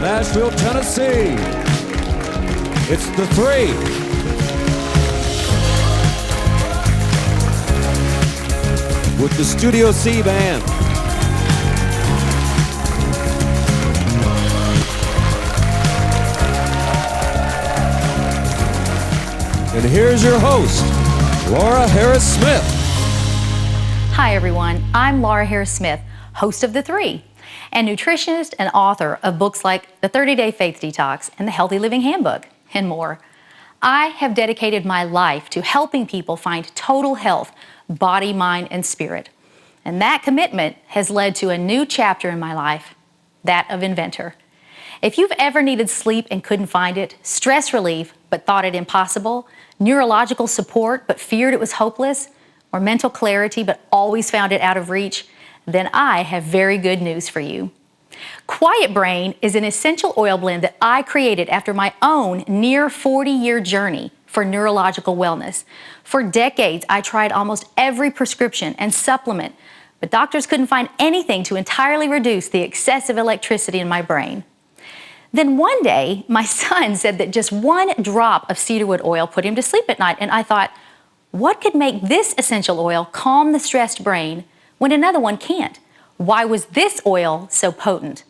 Nashville, Tennessee, it's the Three. With the Studio C Band. And here's your host, Laura Harris-Smith. Hi everyone, I'm Laura Harris-Smith, host of The Three, and nutritionist and author of books like The 30-Day Faith Detox and The Healthy Living Handbook, and more. I have dedicated my life to helping people find total health, body, mind, and spirit. And that commitment has led to a new chapter in my life, that of inventor. If you've ever needed sleep and couldn't find it, stress relief but thought it impossible, neurological support but feared it was hopeless, or mental clarity but always found it out of reach, then I have very good news for you. QuietBrain is an essential oil blend that I created after my own near 40-year journey for neurological wellness. For decades, I tried almost every prescription and supplement, but doctors couldn't find anything to entirely reduce the excessive electricity in my brain. Then one day, my son said that just one drop of cedarwood oil put him to sleep at night, and I thought, what could make this essential oil calm the stressed brain when another one can't? Why was this oil so potent?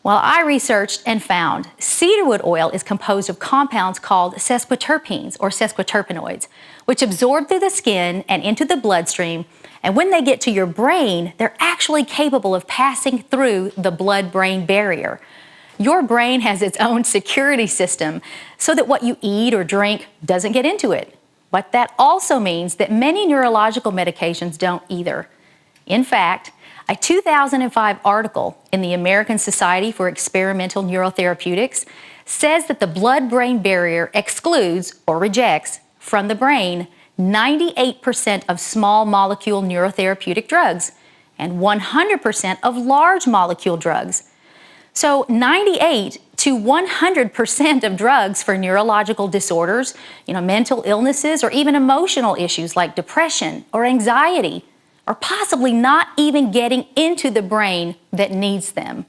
Well, I researched and found cedarwood oil is composed of compounds called sesquiterpenes or sesquiterpenoids, which absorb through the skin and into the bloodstream, and when they get to your brain, they're actually capable of passing through the blood-brain barrier. Your brain has its own security system so that what you eat or drink doesn't get into it. But that also means that many neurological medications don't either. In fact, a 2005 article in the American Society for Experimental Neurotherapeutics says that the blood-brain barrier excludes or rejects from the brain 98% of small molecule neurotherapeutic drugs and 100% of large molecule drugs. So 98 to 100% of drugs for neurological disorders, mental illnesses, or even emotional issues like depression or anxiety, are possibly not even getting into the brain that needs them.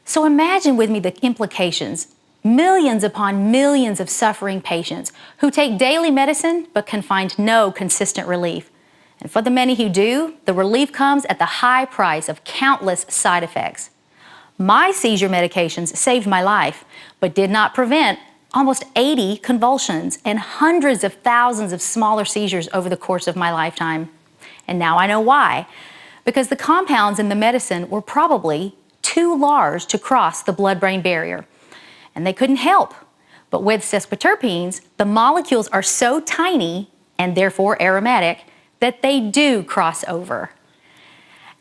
So imagine with me the implications. Millions upon millions of suffering patients who take daily medicine but can find no consistent relief. And for the many who do, the relief comes at the high price of countless side effects. My seizure medications saved my life, but did not prevent almost 80 convulsions and hundreds of thousands of smaller seizures over the course of my lifetime. And now I know why. Because the compounds in the medicine were probably too large to cross the blood-brain barrier. And they couldn't help. But with sesquiterpenes, the molecules are so tiny, and therefore aromatic, that they do cross over.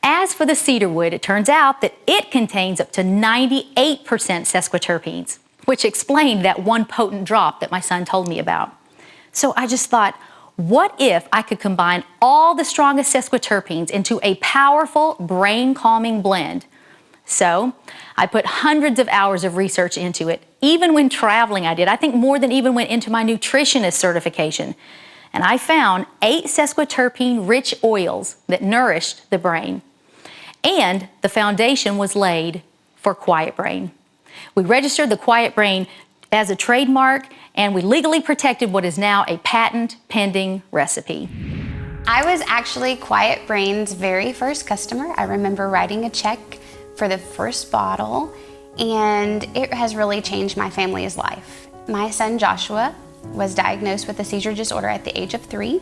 As for the cedarwood, it turns out that it contains up to 98% sesquiterpenes, which explained that one potent drop that my son told me about. So I just thought, what if I could combine all the strongest sesquiterpenes into a powerful brain-calming blend? So I put hundreds of hours of research into it. Even when traveling I did. I think more than even went into my nutritionist certification. And I found 8 sesquiterpene-rich oils that nourished the brain. And the foundation was laid for QuietBrain. We registered the QuietBrain as a trademark, and we legally protected what is now a patent-pending recipe. I was actually QuietBrain's very first customer. I remember writing a check for the first bottle, and it has really changed my family's life. My son Joshua was diagnosed with a seizure disorder at the age of 3.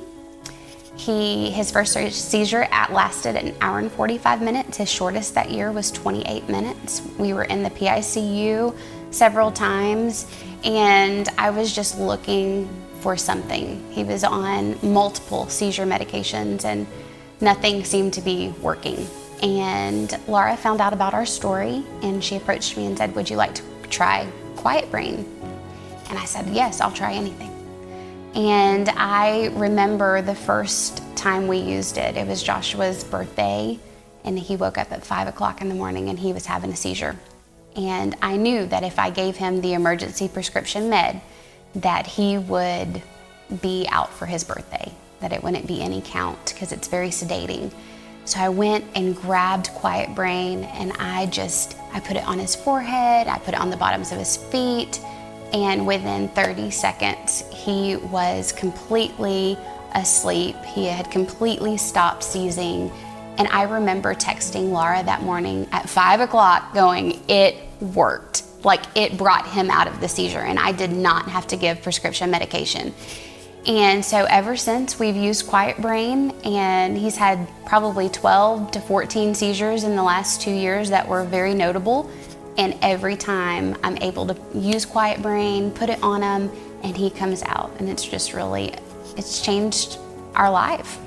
His first seizure lasted an hour and 45 minutes. His shortest that year was 28 minutes. We were in the PICU several times, and I was just looking for something. He was on multiple seizure medications, and nothing seemed to be working. And Laura found out about our story, and she approached me and said, "Would you like to try QuietBrain?" And I said, "Yes, I'll try anything." And I remember the first time we used it. It was Joshua's birthday, and he woke up at 5 o'clock in the morning and he was having a seizure. And I knew that if I gave him the emergency prescription med, that he would be out for his birthday, that it wouldn't be any count because it's very sedating. So I went and grabbed QuietBrain, and I put it on his forehead, I put it on the bottoms of his feet, and within 30 seconds, he was completely asleep. He had completely stopped seizing. And I remember texting Laura that morning at 5 o'clock going, it worked. Like, it brought him out of the seizure, and I did not have to give prescription medication. And so ever since, we've used QuietBrain, and he's had probably 12 to 14 seizures in the last 2 years that were very notable. And every time I'm able to use QuietBrain, put it on him, and he comes out. And it's just really, it's changed our life.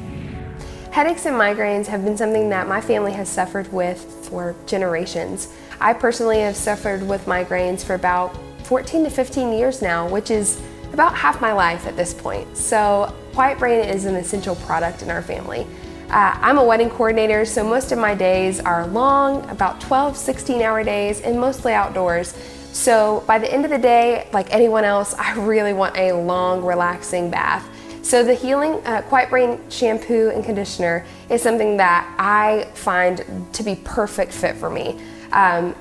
Headaches and migraines have been something that my family has suffered with for generations. I personally have suffered with migraines for about 14 to 15 years now, which is about half my life at this point. So QuietBrain is an essential product in our family. I'm a wedding coordinator, so most of my days are long, about 12, 16-hour days, and mostly outdoors. So by the end of the day, like anyone else, I really want a long, relaxing bath. So the Healing QuietBrain shampoo and conditioner is something that I find to be perfect fit for me.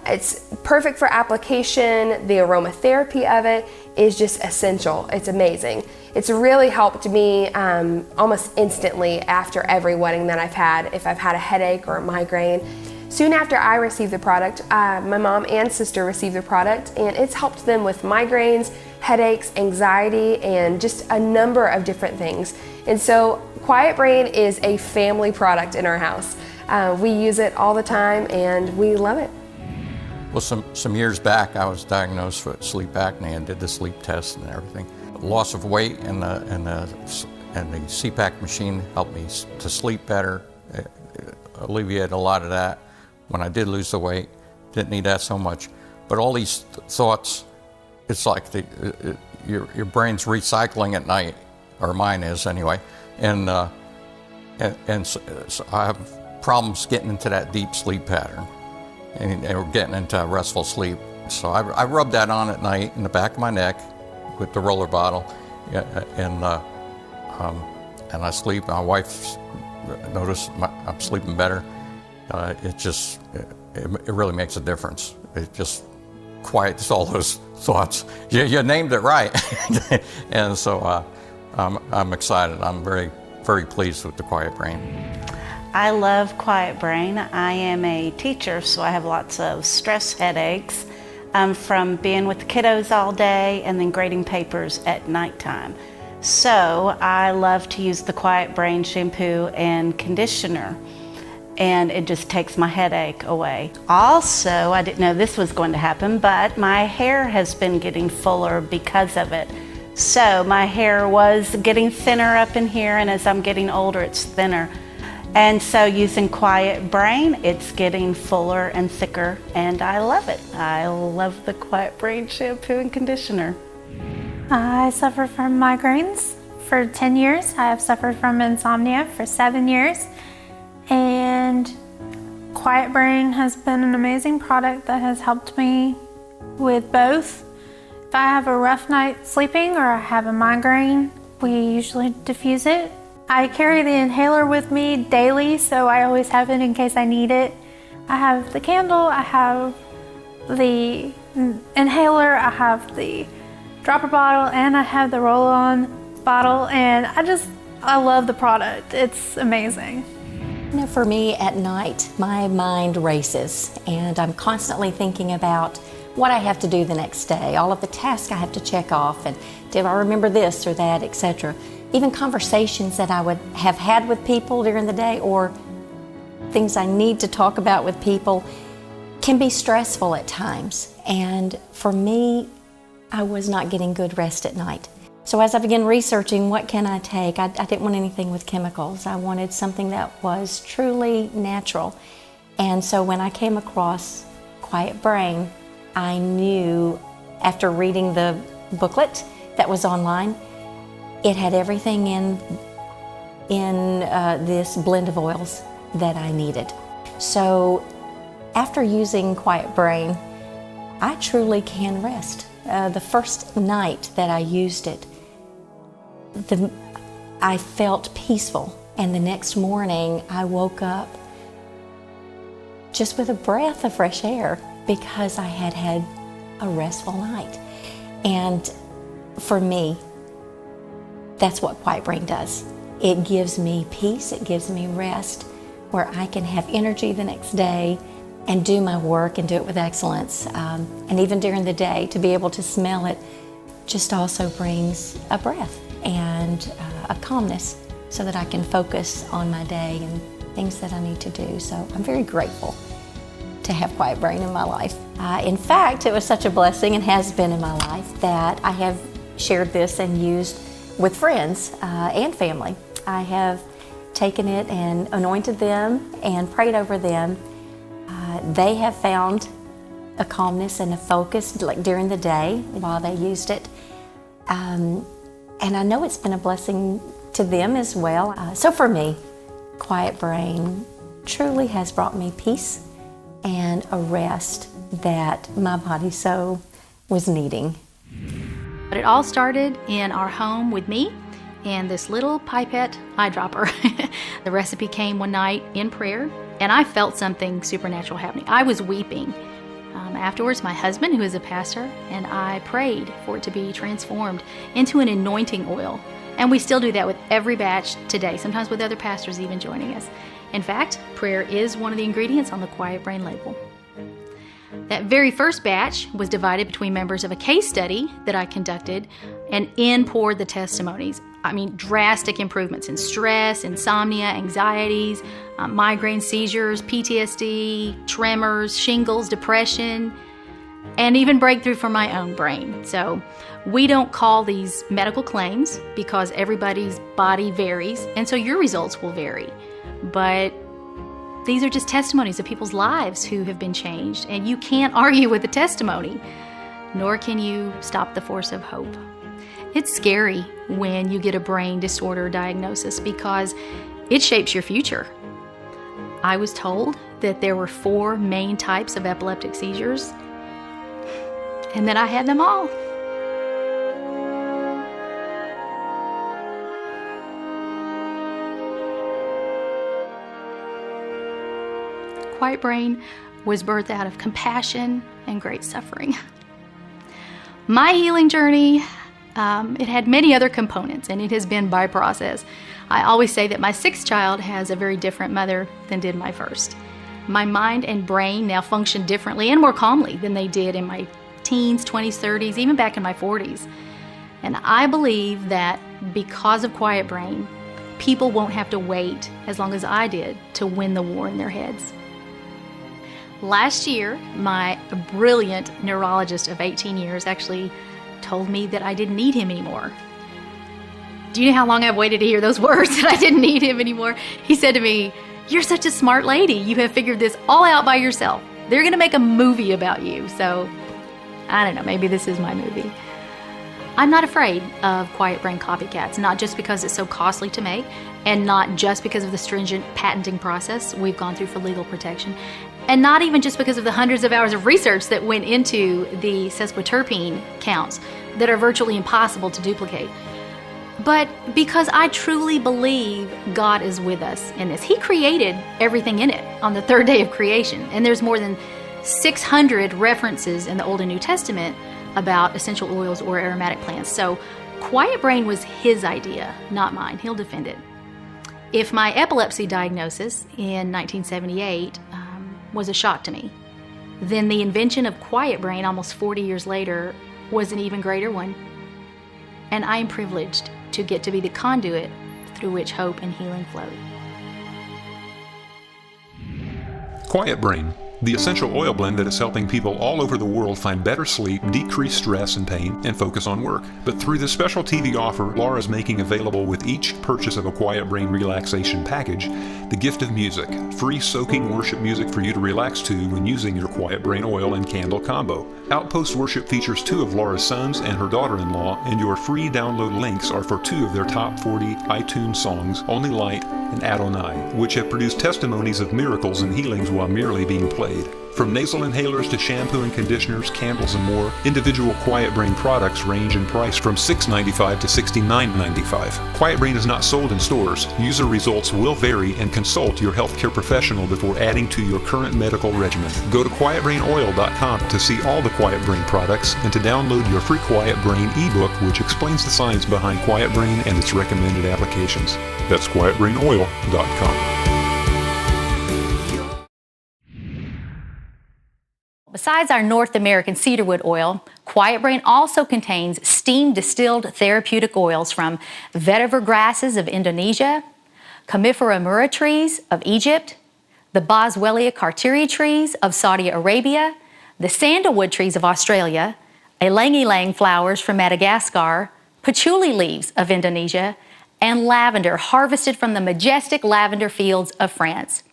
It's perfect for application. The aromatherapy of it is just essential. It's amazing. It's really helped me almost instantly after every wedding that I've had, if I've had a headache or a migraine. Soon after I received the product, my mom and sister received the product, and it's helped them with migraines, headaches, anxiety, and just a number of different things. And so QuietBrain is a family product in our house. We use it all the time, and we love it. Well, some years back, I was diagnosed with sleep apnea and did the sleep test and everything. Loss of weight and the CPAP machine helped me to sleep better, alleviated a lot of that. When I did lose the weight, didn't need that so much. But all these thoughts, it's like your brain's recycling at night, or mine is anyway. And so I have problems getting into that deep sleep pattern and we're getting into restful sleep. So I rub that on at night in the back of my neck with the roller bottle, and I sleep. My wife noticed I'm sleeping better. It really makes a difference. It just quiets all those thoughts. You named it right. And so I'm excited. I'm very, very pleased with the QuietBrain. I love QuietBrain. I am a teacher, so I have lots of stress headaches from being with the kiddos all day and then grading papers at nighttime. So I love to use the QuietBrain shampoo and conditioner, and it just takes my headache away. Also, I didn't know this was going to happen, but my hair has been getting fuller because of it. So my hair was getting thinner up in here, and as I'm getting older, it's thinner. And so using QuietBrain, it's getting fuller and thicker, and I love it. I love the QuietBrain shampoo and conditioner. I suffer from migraines for 10 years. I have suffered from insomnia for 7 years. And QuietBrain has been an amazing product that has helped me with both. If I have a rough night sleeping or I have a migraine, we usually diffuse it. I carry the inhaler with me daily, so I always have it in case I need it. I have the candle, I have the inhaler, I have the dropper bottle, and I have the roll-on bottle, and I love the product. It's amazing. You know, for me at night, my mind races, and I'm constantly thinking about what I have to do the next day, all of the tasks I have to check off, and did I remember this or that, etc. Even conversations that I would have had with people during the day or things I need to talk about with people can be stressful at times. And for me, I was not getting good rest at night. So as I began researching what can I take, I didn't want anything with chemicals. I wanted something that was truly natural. And so when I came across QuietBrain, I knew after reading the booklet that was online, it had everything in this blend of oils that I needed. So after using QuietBrain, I truly can rest. The first night that I used it, I felt peaceful, and the next morning I woke up just with a breath of fresh air because I had had a restful night. And for me, that's what QuietBrain does. It gives me peace, it gives me rest, where I can have energy the next day and do my work and do it with excellence. And even during the day, to be able to smell it just also brings a breath and a calmness so that I can focus on my day and things that I need to do. So I'm very grateful to have QuietBrain in my life. In fact, it was such a blessing and has been in my life that I have shared this and used with friends and family. I have taken it and anointed them and prayed over them. They have found a calmness and a focus like during the day while they used it. And I know it's been a blessing to them as well. So for me, QuietBrain truly has brought me peace and a rest that my body so was needing. But it all started in our home with me and this little pipette eyedropper. The recipe came one night in prayer, and I felt something supernatural happening. I was weeping. Afterwards, my husband, who is a pastor, and I prayed for it to be transformed into an anointing oil. And we still do that with every batch today, sometimes with other pastors even joining us. In fact, prayer is one of the ingredients on the QuietBrain label. That very first batch was divided between members of a case study that I conducted, and in poured the testimonies. I mean, drastic improvements in stress, insomnia, anxieties, migraine, seizures, PTSD, tremors, shingles, depression, and even breakthrough for my own brain. So we don't call these medical claims because everybody's body varies, and so your results will vary. But these are just testimonies of people's lives who have been changed, and you can't argue with the testimony, nor can you stop the force of hope. It's scary when you get a brain disorder diagnosis because it shapes your future. I was told that there were 4 main types of epileptic seizures, and that I had them all. QuietBrain was birthed out of compassion and great suffering. My healing journey, it had many other components, and it has been by process. I always say that my 6th child has a very different mother than did my first. My mind and brain now function differently and more calmly than they did in my teens, 20s, 30s, even back in my 40s. And I believe that because of QuietBrain, people won't have to wait as long as I did to win the war in their heads. Last year, my brilliant neurologist of 18 years actually told me that I didn't need him anymore. Do you know how long I've waited to hear those words, that I didn't need him anymore? He said to me, "You're such a smart lady. You have figured this all out by yourself. They're going to make a movie about you." So, I don't know, maybe this is my movie. I'm not afraid of QuietBrain copycats, not just because it's so costly to make, and not just because of the stringent patenting process we've gone through for legal protection, and not even just because of the hundreds of hours of research that went into the sesquiterpene counts that are virtually impossible to duplicate. But because I truly believe God is with us in this. He created everything in it on the 3rd day of creation, and there's more than 600 references in the Old and New Testament about essential oils or aromatic plants. So QuietBrain was his idea, not mine. He'll defend it. If my epilepsy diagnosis in 1978 was a shock to me, then the invention of QuietBrain almost 40 years later was an even greater one. And I am privileged to get to be the conduit through which hope and healing flowed. QuietBrain, the essential oil blend that is helping people all over the world find better sleep, decrease stress and pain, and focus on work. But through this special TV offer Laura is making available with each purchase of a QuietBrain relaxation package, the gift of music, free soaking worship music for you to relax to when using your QuietBrain oil and candle combo. Outpost Worship features 2 of Laura's sons and her daughter-in-law, and your free download links are for 2 of their top 40 iTunes songs, Only Light and Adonai, which have produced testimonies of miracles and healings while merely being played. From nasal inhalers to shampoo and conditioners, candles, and more, individual QuietBrain products range in price from $6.95 to $69.95. QuietBrain is not sold in stores. User results will vary, and consult your healthcare professional before adding to your current medical regimen. Go to QuietBrainOil.com to see all the QuietBrain products and to download your free QuietBrain ebook, which explains the science behind QuietBrain and its recommended applications. That's QuietBrainOil.com. Besides our North American cedarwood oil, QuietBrain also contains steam-distilled therapeutic oils from vetiver grasses of Indonesia, Commiphora myrrha trees of Egypt, the Boswellia carteri trees of Saudi Arabia, the sandalwood trees of Australia, ylang-ylang flowers from Madagascar, patchouli leaves of Indonesia, and lavender harvested from the majestic lavender fields of France.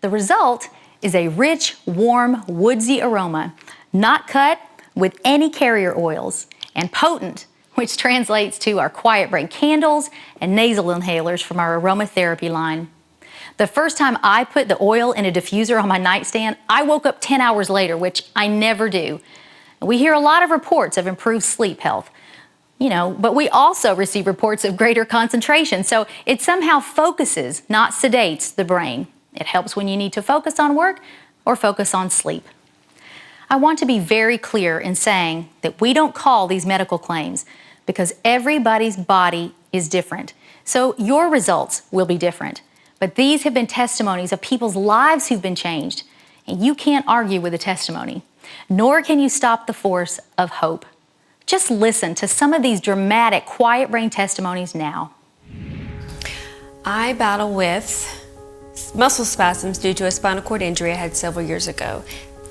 The result is a rich, warm, woodsy aroma, not cut with any carrier oils, and potent, which translates to our QuietBrain candles and nasal inhalers from our aromatherapy line. The first time I put the oil in a diffuser on my nightstand, I woke up 10 hours later, which I never do. We hear a lot of reports of improved sleep health, but we also receive reports of greater concentration, so it somehow focuses, not sedates, the brain. It helps when you need to focus on work or focus on sleep. I want to be very clear in saying that we don't call these medical claims because everybody's body is different. So your results will be different. But these have been testimonies of people's lives who've been changed, and you can't argue with a testimony, nor can you stop the force of hope. Just listen to some of these dramatic QuietBrain testimonies now. I battle with muscle spasms due to a spinal cord injury I had several years ago.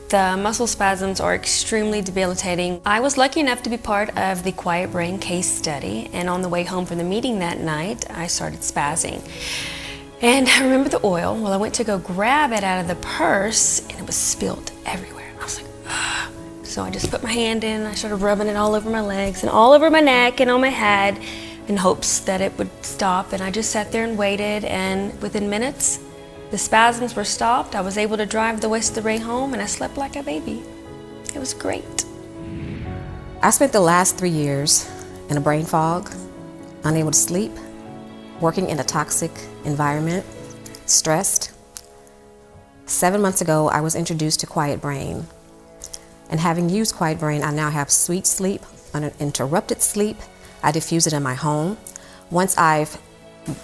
The muscle spasms are extremely debilitating. I was lucky enough to be part of the QuietBrain case study, and on the way home from the meeting that night, I started spazzing. And I remember the oil. Well, I went to go grab it out of the purse, and it was spilled everywhere. I was like, ugh. So I just put my hand in, and I started rubbing it all over my legs and all over my neck and on my head in hopes that it would stop. And I just sat there and waited, and within minutes, the spasms were stopped. I was able to drive the rest of the way home, and I slept like a baby. It was great. I spent the last 3 years in a brain fog, unable to sleep, working in a toxic environment, stressed. 7 months ago, I was introduced to QuietBrain. And having used QuietBrain, I now have sweet sleep, uninterrupted sleep. I diffuse it in my home. Once I've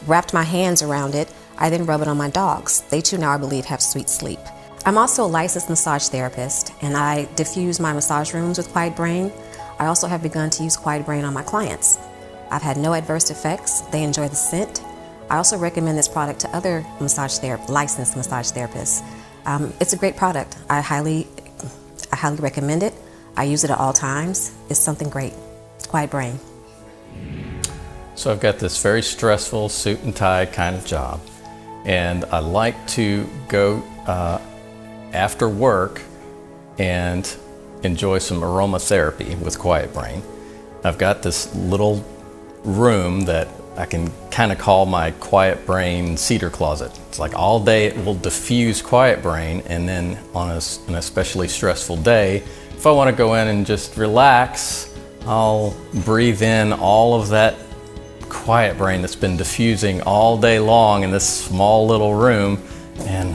wrapped my hands around it, I then rub it on my dogs. They too now, I believe, have sweet sleep. I'm also a licensed massage therapist, and I diffuse my massage rooms with QuietBrain. I also have begun to use QuietBrain on my clients. I've had no adverse effects. They enjoy the scent. I also recommend this product to other licensed massage therapists. It's a great product. I highly recommend it. I use it at all times. It's something great. QuietBrain. So I've got this very stressful suit and tie kind of job, and I like to go after work and enjoy some aromatherapy with QuietBrain. I've got this little room that I can kind of call my QuietBrain cedar closet. It's like all day it will diffuse QuietBrain, and then on an especially stressful day, if I want to go in and just relax, I'll breathe in all of that QuietBrain that's been diffusing all day long in this small little room and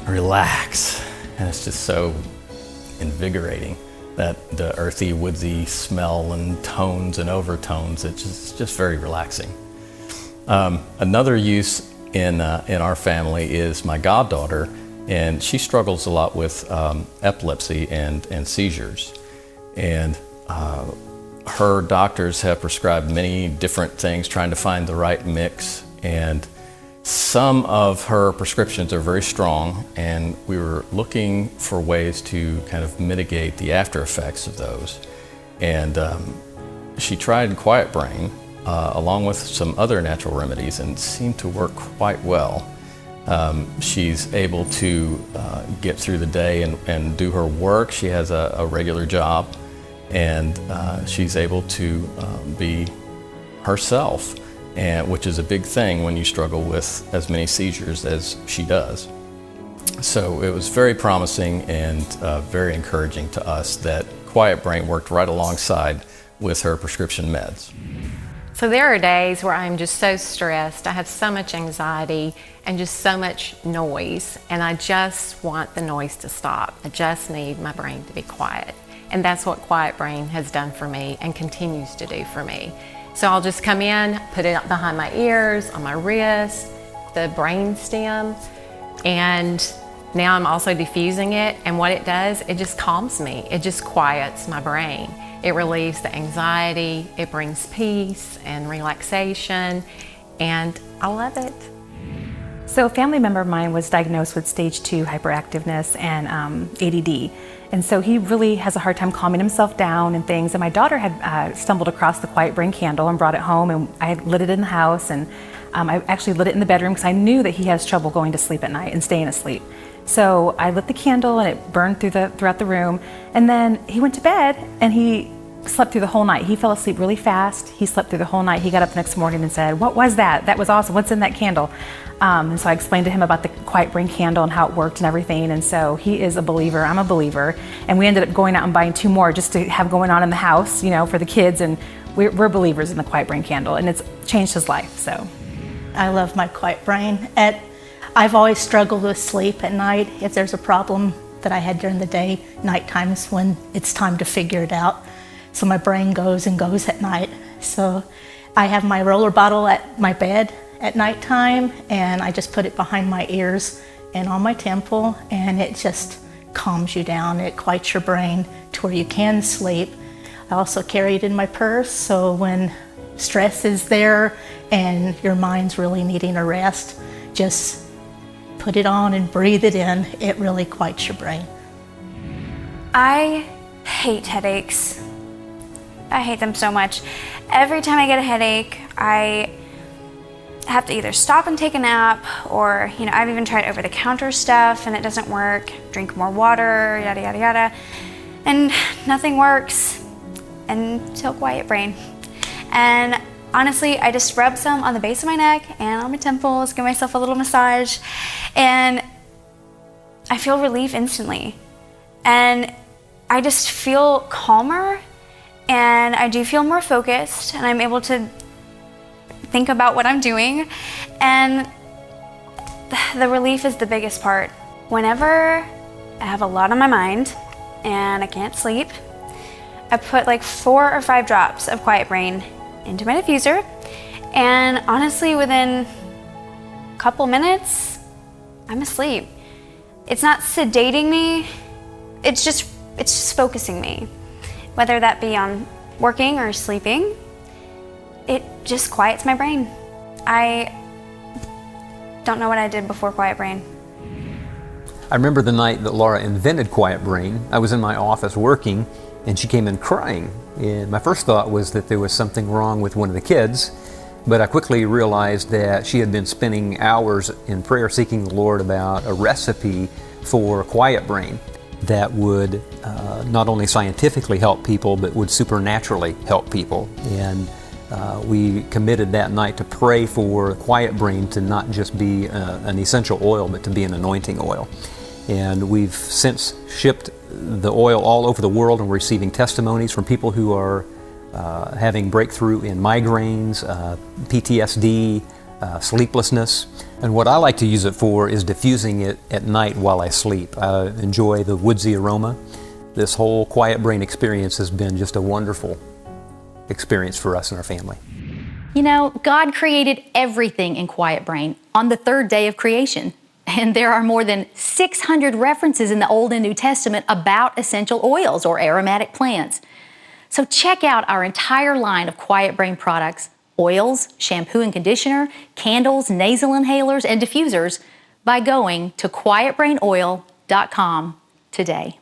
relax. And it's just so invigorating, that the earthy, woodsy smell and tones and overtones. It's just very relaxing. Another use in our family is my goddaughter, and she struggles a lot with epilepsy and seizures. And her doctors have prescribed many different things, trying to find the right mix, and some of her prescriptions are very strong, and we were looking for ways to kind of mitigate the after effects of those. And she tried QuietBrain along with some other natural remedies, and seemed to work quite well. She's able to get through the day and do her work. She has a regular job, and she's able to be herself, which is a big thing when you struggle with as many seizures as she does. So it was very promising and very encouraging to us that QuietBrain worked right alongside with her prescription meds. So there are days where I'm just so stressed, I have so much anxiety and just so much noise, and I just want the noise to stop. I just need my brain to be quiet. And that's what QuietBrain has done for me and continues to do for me. So I'll just come in, put it behind my ears, on my wrist, the brain stem, and now I'm also diffusing it, and what it does, it just calms me. It just quiets my brain. It relieves the anxiety, it brings peace and relaxation, and I love it. So a family member of mine was diagnosed with stage 2 hyperactiveness and ADD. And so he really has a hard time calming himself down and things. And my daughter had stumbled across the QuietBrain candle and brought it home, and I had lit it in the house, and I actually lit it in the bedroom because I knew that he has trouble going to sleep at night and staying asleep. So I lit the candle and it burned throughout the room. And then he went to bed and he slept through the whole night. He fell asleep really fast. He slept through the whole night. He got up the next morning and said, "What was that? That was awesome. What's in that candle?" And so I explained to him about the QuietBrain candle and how it worked and everything. And so he is a believer. I'm a believer. And we ended up going out and buying 2 more just to have going on in the house, you know, for the kids. And we're believers in the QuietBrain candle, and it's changed his life. So I love my QuietBrain. I've always struggled with sleep at night. If there's a problem that I had during the day, nighttime is when it's time to figure it out. So my brain goes and goes at night. So I have my roller bottle at my bed at nighttime, and I just put it behind my ears and on my temple, and it just calms you down. It quiets your brain to where you can sleep. I also carry it in my purse, so when stress is there and your mind's really needing a rest, just put it on and breathe it in. It really quiets your brain. I hate headaches. I hate them so much. Every time I get a headache, I have to either stop and take a nap, or, you know, I've even tried over-the-counter stuff and it doesn't work. Drink more water, yada, yada, yada. And nothing works until QuietBrain. And honestly, I just rub some on the base of my neck and on my temples, give myself a little massage, and I feel relief instantly. And I just feel calmer, and I do feel more focused, and I'm able to think about what I'm doing, and the relief is the biggest part. Whenever I have a lot on my mind and I can't sleep, I put like 4 or 5 drops of QuietBrain into my diffuser, and honestly, within a couple minutes, I'm asleep. It's not sedating me, it's just focusing me. Whether that be on working or sleeping, it just quiets my brain. I don't know what I did before QuietBrain. I remember the night that Laura invented QuietBrain. I was in my office working, and she came in crying. And my first thought was that there was something wrong with one of the kids, but I quickly realized that she had been spending hours in prayer seeking the Lord about a recipe for QuietBrain that would not only scientifically help people, but would supernaturally help people. And we committed that night to pray for QuietBrain to not just be an essential oil, but to be an anointing oil. And we've since shipped the oil all over the world, and we're receiving testimonies from people who are having breakthrough in migraines, PTSD, sleeplessness. And what I like to use it for is diffusing it at night while I sleep. I enjoy the woodsy aroma. This whole QuietBrain experience has been just a wonderful experience for us and our family. You know, God created everything in QuietBrain on the 3rd day of creation. And there are more than 600 references in the Old and New Testament about essential oils or aromatic plants. So check out our entire line of QuietBrain products, oils, shampoo and conditioner, candles, nasal inhalers, and diffusers by going to QuietBrainOil.com today.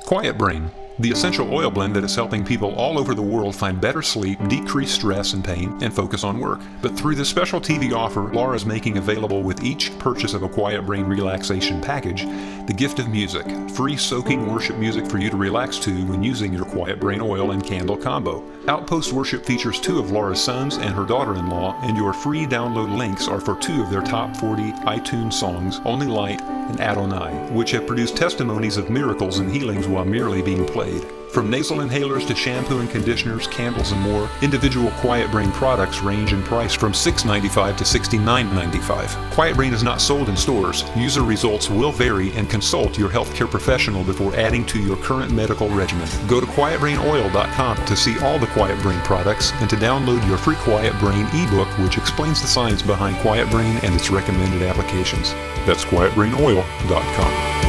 QuietBrain, the essential oil blend that is helping people all over the world find better sleep, decrease stress and pain, and focus on work. But through this special TV offer, Laura is making available with each purchase of a QuietBrain relaxation package, the gift of music, free soaking worship music for you to relax to when using your QuietBrain oil and candle combo. Outpost Worship features 2 of Laura's sons and her daughter-in-law, and your free download links are for 2 of their top 40 iTunes songs, Only Light and Adonai, which have produced testimonies of miracles and healings while merely being played. From nasal inhalers to shampoo and conditioners, candles, and more, individual QuietBrain products range in price from $6.95 to $69.95. QuietBrain is not sold in stores. User results will vary, and consult your healthcare professional before adding to your current medical regimen. Go to QuietBrainOil.com to see all the QuietBrain products and to download your free QuietBrain ebook, which explains the science behind QuietBrain and its recommended applications. That's QuietBrainOil.com.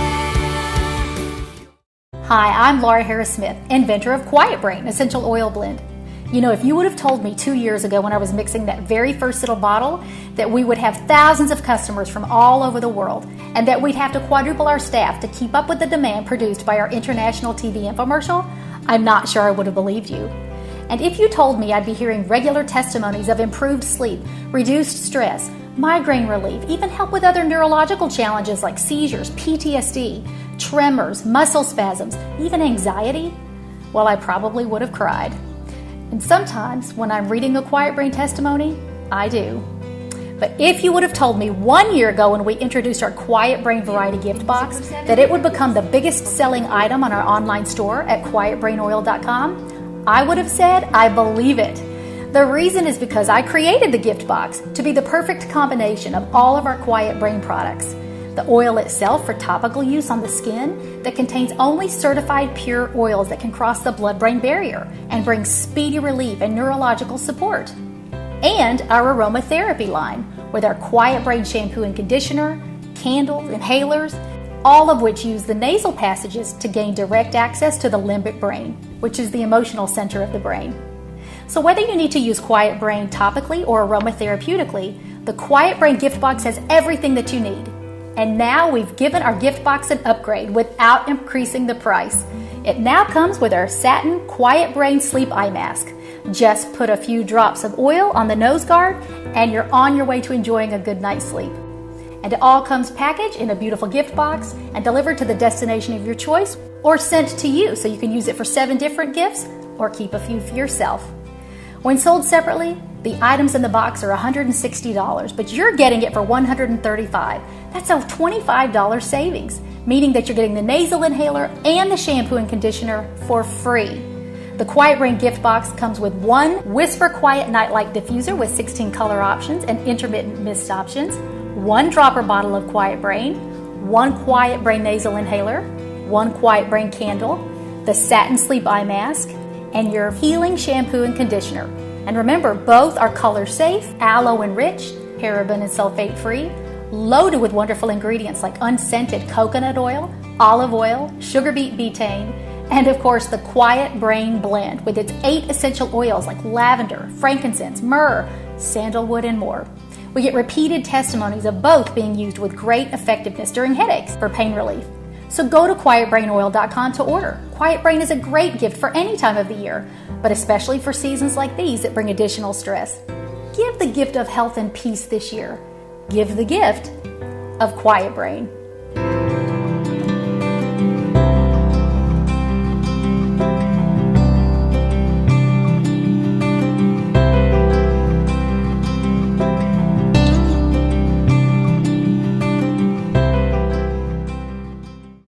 Hi, I'm Laura Harris-Smith, inventor of QuietBrain Essential Oil Blend. You know, if you would have told me 2 years ago when I was mixing that very first little bottle that we would have thousands of customers from all over the world and that we'd have to quadruple our staff to keep up with the demand produced by our international TV infomercial, I'm not sure I would have believed you. And if you told me I'd be hearing regular testimonies of improved sleep, reduced stress, migraine relief, even help with other neurological challenges like seizures, PTSD, tremors, muscle spasms, even anxiety, well, I probably would have cried. And sometimes when I'm reading a QuietBrain testimony, I do. But if you would have told me 1 year ago when we introduced our QuietBrain Variety Gift Box that it would become the biggest selling item on our online store at QuietBrainOil.com, I would have said, I believe it. The reason is because I created the gift box to be the perfect combination of all of our QuietBrain products. The oil itself for topical use on the skin that contains only certified pure oils that can cross the blood-brain barrier and bring speedy relief and neurological support. And our aromatherapy line with our QuietBrain shampoo and conditioner, candles, inhalers, all of which use the nasal passages to gain direct access to the limbic brain, which is the emotional center of the brain. So whether you need to use QuietBrain topically or aromatherapeutically, the QuietBrain gift box has everything that you need. And now we've given our gift box an upgrade without increasing the price. It now comes with our satin QuietBrain sleep eye mask. Just put a few drops of oil on the nose guard and you're on your way to enjoying a good night's sleep. And it all comes packaged in a beautiful gift box and delivered to the destination of your choice or sent to you so you can use it for 7 different gifts or keep a few for yourself. When sold separately, the items in the box are $160, but you're getting it for $135. That's a $25 savings, meaning that you're getting the nasal inhaler and the shampoo and conditioner for free. The QuietBrain gift box comes with 1 Whisper Quiet Nightlight diffuser with 16 color options and intermittent mist options, 1 dropper bottle of QuietBrain, 1 QuietBrain nasal inhaler, 1 QuietBrain candle, the satin sleep eye mask, and your healing shampoo and conditioner. And remember, both are color safe, aloe enriched, paraben and sulfate free, loaded with wonderful ingredients like unscented coconut oil, olive oil, sugar beet betaine, and of course the QuietBrain blend with its 8 essential oils like lavender, frankincense, myrrh, sandalwood, and more. We get repeated testimonies of both being used with great effectiveness during headaches for pain relief. So go to QuietBrainOil.com to order. QuietBrain is a great gift for any time of the year, but especially for seasons like these that bring additional stress. Give the gift of health and peace this year. Give the gift of QuietBrain.